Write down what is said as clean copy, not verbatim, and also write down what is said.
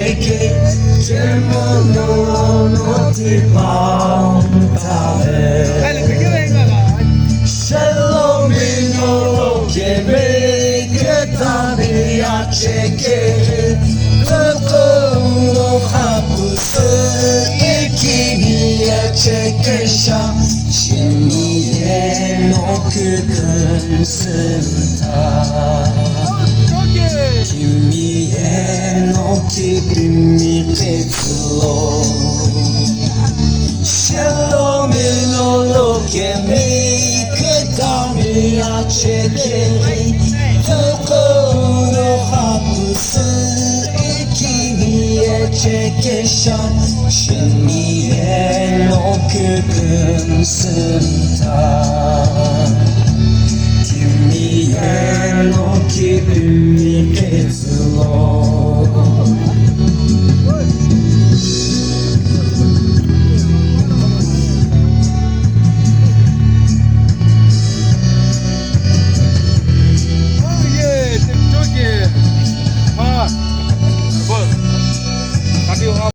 che mondo ti pantale Shalom ino che me che tabia che Kokono hapusu ikimiya che sha Shimiye no kukun senta Kimiye no kibimi tetsuo Shalom ino lo che me che tabia che Kokono hapusu Çekişan Şemiye no kükün sınta Kimiye no kibimi ketsulo